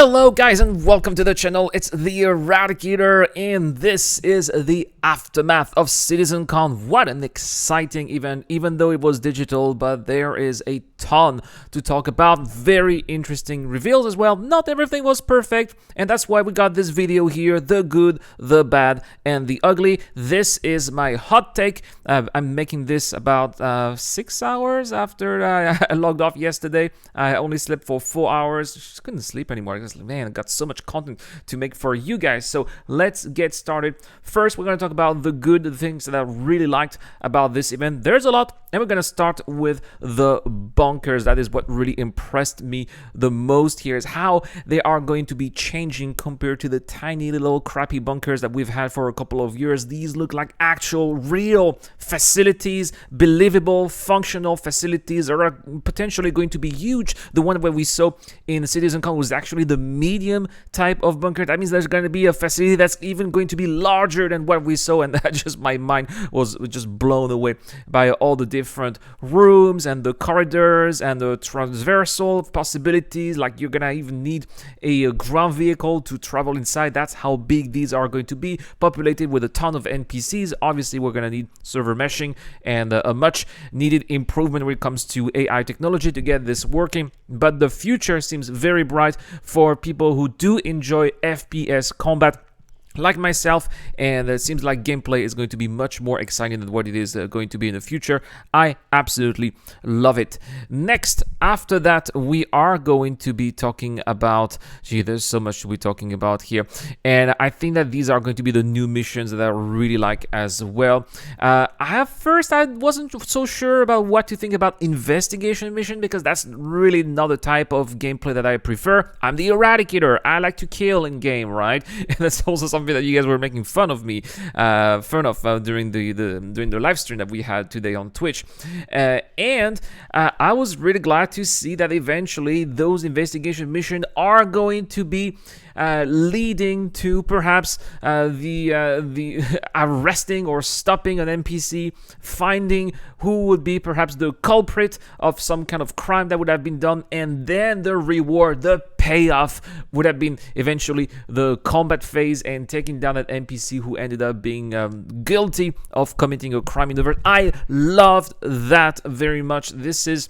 Hello guys and welcome to the channel. It's the Eradicator and this is the aftermath of Citizencon. What an exciting event, even though it was digital, but there is a ton to talk about. Very interesting reveals as well. Not everything was perfect, and that's why we got this video here: the good, the bad, and the ugly. This is my hot take. I'm making this about 6 hours after I logged off yesterday. I only slept for 4 hours. Just couldn't sleep anymore. Man, I got so much content to make for you guys. So let's get started. First, we're going to talk about the good, the things that I really liked about this event. There's a lot, and we're going to start with the bunkers. That is what really impressed me the most here, is how they are going to be changing compared to the tiny little crappy bunkers that we've had for a couple of years. These look like actual, real facilities, believable, functional facilities that are potentially going to be huge. The one where we saw in Citizencon was actually the medium type of bunker. That means there's going to be a facility that's even going to be larger than what we saw, and that just, my mind was just blown away by all the different rooms and the corridors and the transversal possibilities. Like, you're gonna even need a ground vehicle to travel inside. That's how big these are going to be, populated with a ton of NPCs. Obviously, we're gonna need server meshing and a much needed improvement when it comes to AI technology to get this working. But the future seems very bright for people who do enjoy FPS combat like myself, and it seems like gameplay is going to be much more exciting than what it is going to be in the future. I absolutely love it. Next, after that, we are going to be talking about, there's so much to be talking about here, and I think that these are going to be the new missions that I really like as well. I wasn't so sure about what to think about investigation mission, because that's really not the type of gameplay that I prefer. I'm the Eradicator. I like to kill in game, right? And that's also something that you guys were making fun of me, during the live stream that we had today on Twitch, and I was really glad to see that eventually those investigation missions are going to be leading to perhaps the arresting or stopping an NPC, finding who would be perhaps the culprit of some kind of crime that would have been done, and then the reward, the payoff, would have been eventually the combat phase and taking down an NPC who ended up being guilty of committing a crime in the verse. I loved that very much. This is,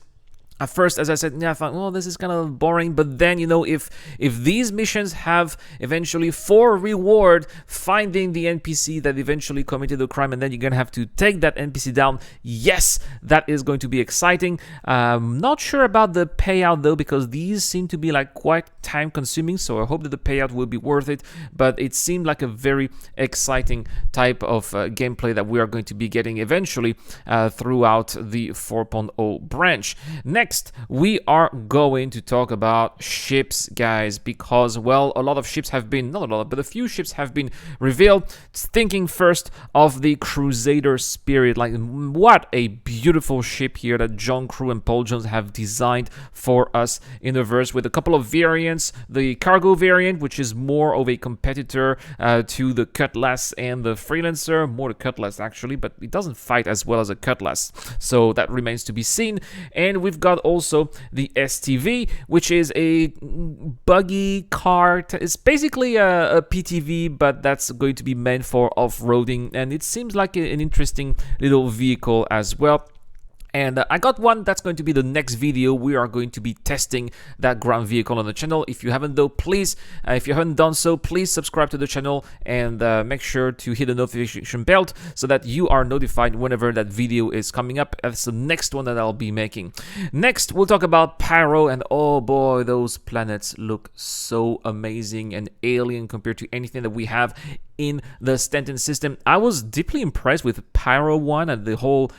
at first, as I said, I thought, well, this is kind of boring. But then, if these missions have eventually for reward finding the NPC that eventually committed the crime, and then you're going to have to take that NPC down, yes, that is going to be exciting. Not sure about the payout, though, because these seem to be like quite time consuming. So I hope that the payout will be worth it. But it seemed like a very exciting type of gameplay that we are going to be getting eventually throughout the 4.0 branch. Next, we are going to talk about ships, guys, because, well, a lot of ships have been, not a lot, but a few ships have been revealed. Thinking first of the Crusader Spirit. Like, what a beautiful ship here that John Crew and Paul Jones have designed for us in the verse, with a couple of variants. The cargo variant, which is more of a competitor to the Cutlass and the Freelancer, more the Cutlass actually, but it doesn't fight as well as a Cutlass, so that remains to be seen. And we've got also the STV, which is a buggy car. It's basically a PTV, but that's going to be meant for off-roading, and it seems like an interesting little vehicle as well. And I got one that's going to be the next video. We are going to be testing that ground vehicle on the channel. If you haven't, though, please, if you haven't done so, please subscribe to the channel and make sure to hit the notification bell so that you are notified whenever that video is coming up. That's the next one that I'll be making. Next, we'll talk about Pyro, and oh boy, those planets look so amazing and alien compared to anything that we have in the Stanton system. I was deeply impressed with Pyro 1 and the whole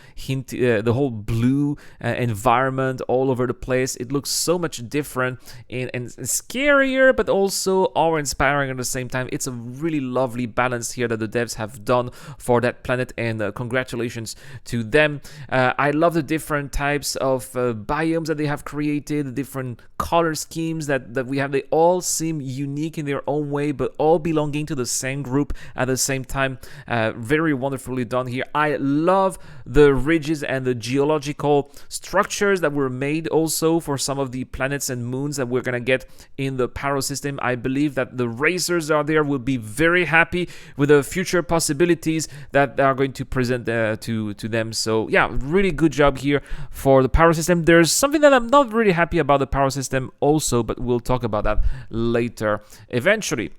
blue environment all over the place. It looks so much different and scarier, but also awe-inspiring at the same time. It's a really lovely balance here that the devs have done for that planet, and congratulations to them. I love the different types of biomes that they have created, the different color schemes that we have. They all seem unique in their own way, but all belonging to the same group group at the same time. Very wonderfully done here. I love the ridges and the geological structures that were made also for some of the planets and moons that we're gonna get in the Pyro system. I believe that the racers out there will be very happy with the future possibilities that are going to present to them. So yeah, really good job here for the Pyro system. There's something that I'm not really happy about the Pyro system also, but we'll talk about that later eventually.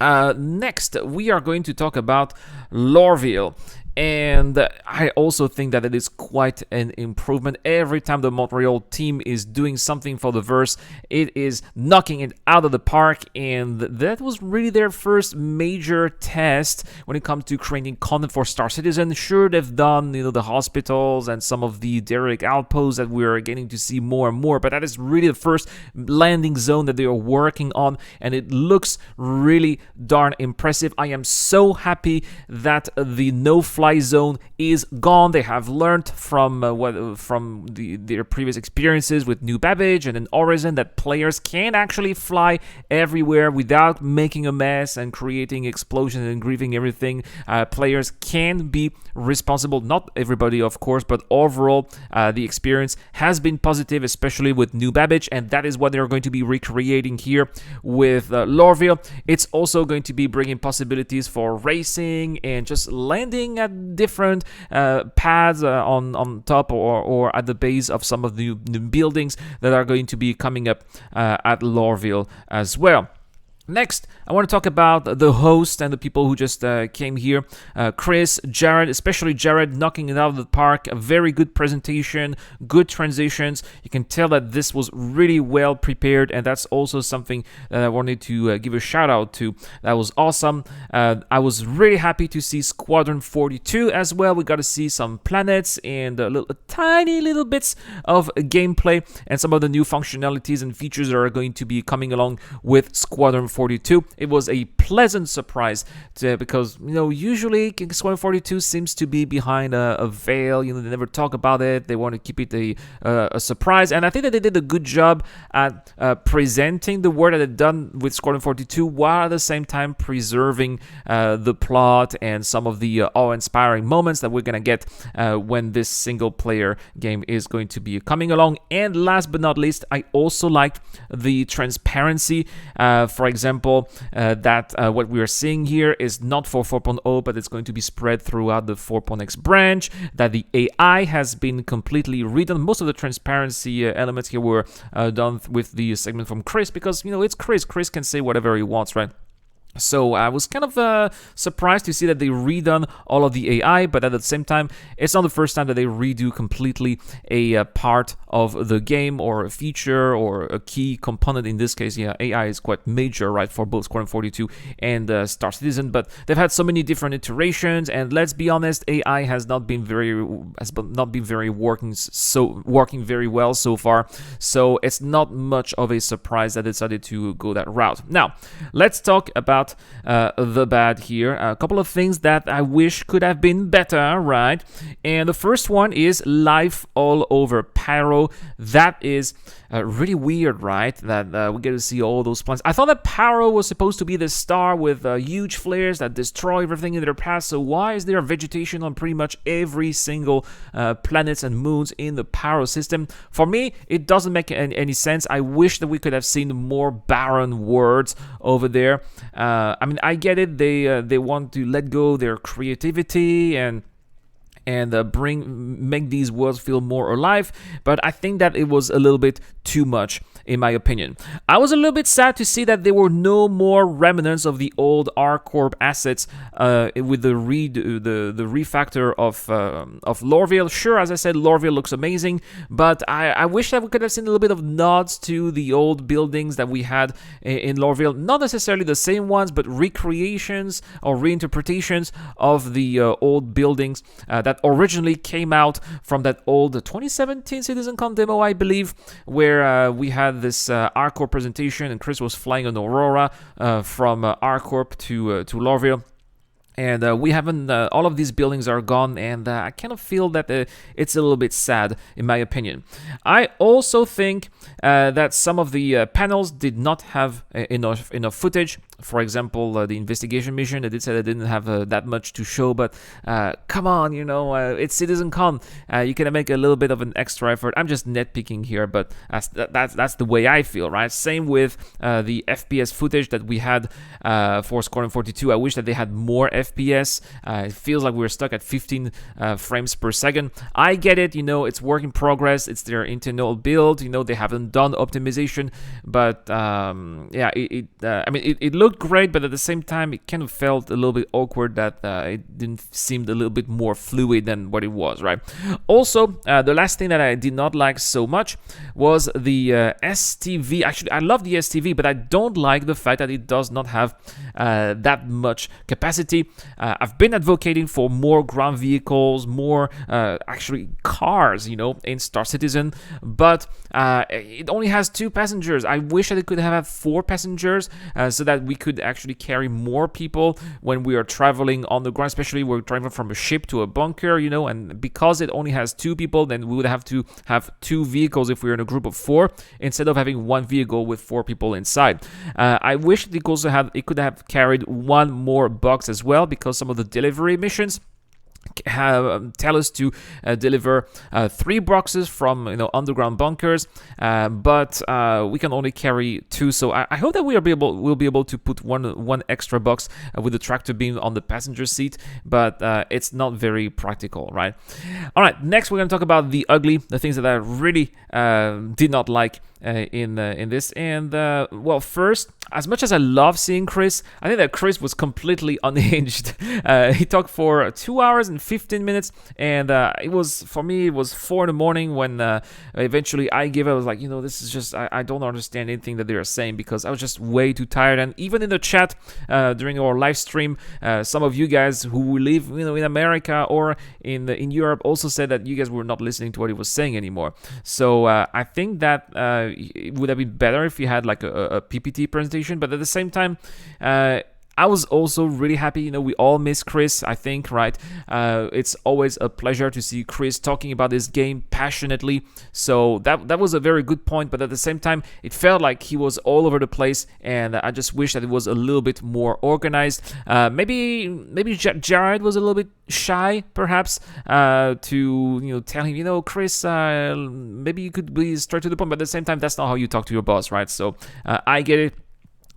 Next, we are going to talk about Larville. And I also think that it is quite an improvement. Every time the Montreal team is doing something for the verse, it is knocking it out of the park. And that was really their first major test when it comes to creating content for Star Citizen. Sure, they've done the hospitals and some of the derelict outposts that we're getting to see more and more, but that is really the first landing zone that they are working on, and it looks really darn impressive. I am so happy that the no-fly zone is gone. They have learned from their previous experiences with New Babbage and in Horizon that players can actually fly everywhere without making a mess and creating explosions and grieving everything. Players can be responsible. Not everybody, of course, but overall, the experience has been positive, especially with New Babbage, and that is what they're going to be recreating here with Larville. It's also going to be bringing possibilities for racing and just landing at different pads on top or at the base of some of the new buildings that are going to be coming up at Larville as well. Next, I want to talk about the host and the people who just came here. Chris, Jared, especially Jared, knocking it out of the park. A very good presentation, good transitions. You can tell that this was really well prepared, and that's also something that I wanted to give a shout out to. That was awesome. I was really happy to see Squadron 42 as well. We got to see some planets and tiny little bits of gameplay and some of the new functionalities and features that are going to be coming along with Squadron 42. It was a pleasant surprise because usually Squadron 42 seems to be behind a veil. They never talk about it. They want to keep it a surprise, and I think that they did a good job at presenting the work that they've done with Squadron 42 while at the same time preserving the plot and some of the awe-inspiring moments that we're gonna get when this single-player game is going to be coming along. And last but not least, I also liked the transparency. For example, that what we are seeing here is not for 4.0, but it's going to be spread throughout the 4.x branch, that the AI has been completely redone. Most of the transparency elements here were done with the segment from Chris, because, it's Chris. Chris can say whatever he wants, right? So I was kind of surprised to see that they redone all of the AI, but at the same time, it's not the first time that they redo completely a part of the game or a feature or a key component. In this case, yeah, AI is quite major, right, for both Squadron 42 and Star Citizen, but they've had so many different iterations, and let's be honest, AI has not been very working very well so far, so it's not much of a surprise that they decided to go that route. Now, let's talk about the bad here. A couple of things that I wish could have been better, right? And the first one is life all over Pyro. That is really weird, right? That we get to see all those planets. I thought that Pyro was supposed to be the star with huge flares that destroy everything in their path. So why is there vegetation on pretty much every single planets and moons in the Pyro system? For me, it doesn't make any sense. I wish that we could have seen more barren worlds over there. I mean, I get it. They want to let go their creativity and make these worlds feel more alive, but I think that it was a little bit too much, in my opinion. I was a little bit sad to see that there were no more remnants of the old R-Corp assets with the refactor of Larville. Sure, as I said, Larville looks amazing, but I wish that we could have seen a little bit of nods to the old buildings that we had in Larville. Not necessarily the same ones, but recreations or reinterpretations of the old buildings that originally came out from that old 2017 Citizencon demo, I believe, where we had this R-Corp presentation and Chris was flying an Aurora from R-Corp to Larville. And we haven't, all of these buildings are gone, and I kind of feel that it's a little bit sad, in my opinion. I also think that some of the panels did not have enough footage. For example, the investigation mission, they did say they didn't have that much to show, but come on, it's Citizencon. You can make a little bit of an extra effort. I'm just nitpicking here, but that's the way I feel, right? Same with the FPS footage that we had for Squadron 42. I wish that they had more FPS. It feels like we're stuck at 15 frames per second. I get it, it's work in progress. It's their internal build. They haven't done optimization, but yeah, it looked great, but at the same time, it kind of felt a little bit awkward that it didn't seem a little bit more fluid than what it was, right? Also, the last thing that I did not like so much was the STV. Actually, I love the STV, but I don't like the fact that it does not have that much capacity. I've been advocating for more ground vehicles, more actually cars, in Star Citizen, but it only has 2 passengers. I wish that it could have 4 passengers so that we could actually carry more people when we are traveling on the ground, especially we're traveling from a ship to a bunker, and because it only has 2 people, then we would have to have 2 vehicles if we're in a group of 4 instead of having 1 vehicle with 4 people inside. I wish it could have carried 1 more box as well, because some of the delivery missions tell us to deliver 3 boxes from underground bunkers, but we can only carry 2. So I hope that we'll be able to put one extra box with the tractor beam on the passenger seat, but it's not very practical, right? All right, next we're going to talk about the things that I really did not like in this. And well, first, as much as I love seeing Chris, I think that Chris was completely unhinged. He talked for 2 hours and 15 minutes, and it was 4 in the morning when eventually I gave up. I was like, this is just, I don't understand anything that they are saying, because I was just way too tired. And even in the chat during our live stream, some of you guys who live in America or in Europe also said that you guys were not listening to what he was saying anymore. So I think that it would have been better if you had like a PPT presentation, but at the same time, I was also really happy. We all miss Chris, I think, right? It's always a pleasure to see Chris talking about this game passionately. So that was a very good point, but at the same time, it felt like he was all over the place, and I just wish that it was a little bit more organized. Maybe Jared was a little bit shy, perhaps, to tell him, Chris, maybe you could be straight to the point, but at the same time, that's not how you talk to your boss, right? So I get it.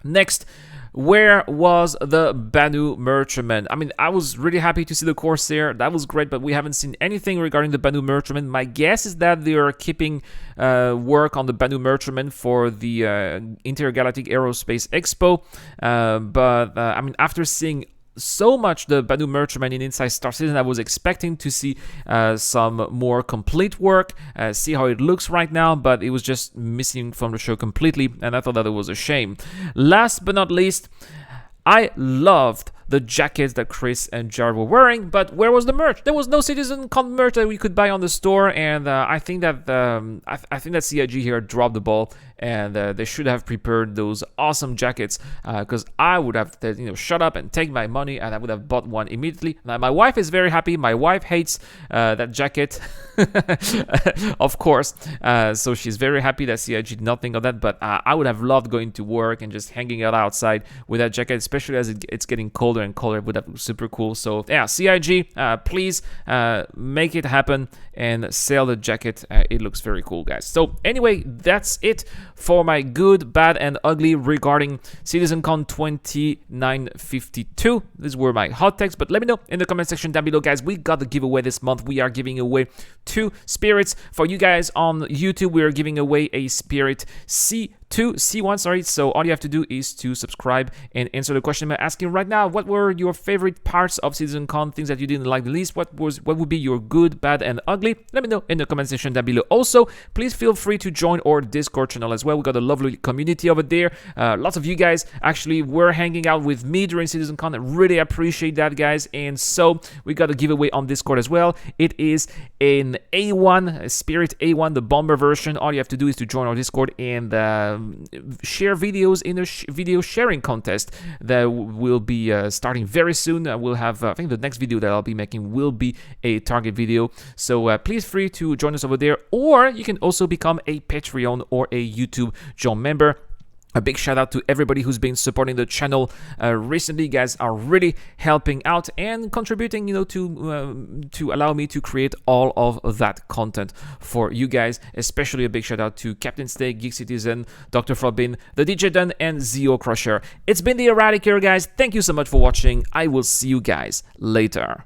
Next, where was the Bennu merchantman? I was really happy to see the Corsair. That was great, but we haven't seen anything regarding the Bennu merchantman. My guess is that they are keeping work on the Bennu merchantman for the Intergalactic Aerospace Expo. But after seeing so much the Bennu merchantman in Inside Star Citizen, I was expecting to see some more complete work, see how it looks right now, but it was just missing from the show completely, and I thought that it was a shame. Last but not least, I loved the jackets that Chris and Jared were wearing, but where was the merch? There was no Citizencon merch that we could buy on the store, and I think that I think that CIG here dropped the ball, and they should have prepared those awesome jackets, because I would have shut up and take my money, and I would have bought one immediately. Now, my wife is very happy. My wife hates that jacket, of course, so she's very happy that CIG did not think of that, but I would have loved going to work and just hanging out outside with that jacket, especially as it's getting colder and colder. It would have been super cool. So yeah, CIG, please make it happen and sell the jacket. It looks very cool, guys. So anyway, that's it for my good, bad, and ugly regarding Citizencon 2952. These were my hot takes, but let me know in the comment section down below, guys. We got the giveaway this month. We are giving away 2 spirits. For you guys on YouTube, we are giving away a spirit C1, sorry. So all you have to do is to subscribe and answer the question I'm asking right now. What were your favorite parts of Citizencon? Things that you didn't like the least? What would be your good, bad, and ugly? Let me know in the comment section down below. Also, please feel free to join our Discord channel as well. We got a lovely community over there. Lots of you guys actually were hanging out with me during Citizencon. I really appreciate that, guys. And so we got a giveaway on Discord as well. It is an A1, a Spirit A1, the bomber version. All you have to do is to join our Discord and share videos in a video sharing contest that will be starting very soon. We'll have, I think the next video that I'll be making will be a target video. So please free to join us over there, or you can also become a Patreon or a YouTube Join member. A big shout out to everybody who's been supporting the channel recently. You guys are really helping out and contributing, to allow me to create all of that content for you guys. Especially a big shout out to Captain Steak, Geek Citizen, Dr. Frobin, the DJ Dun, and Zeo Crusher. It's been the Eradicator, guys. Thank you so much for watching. I will see you guys later.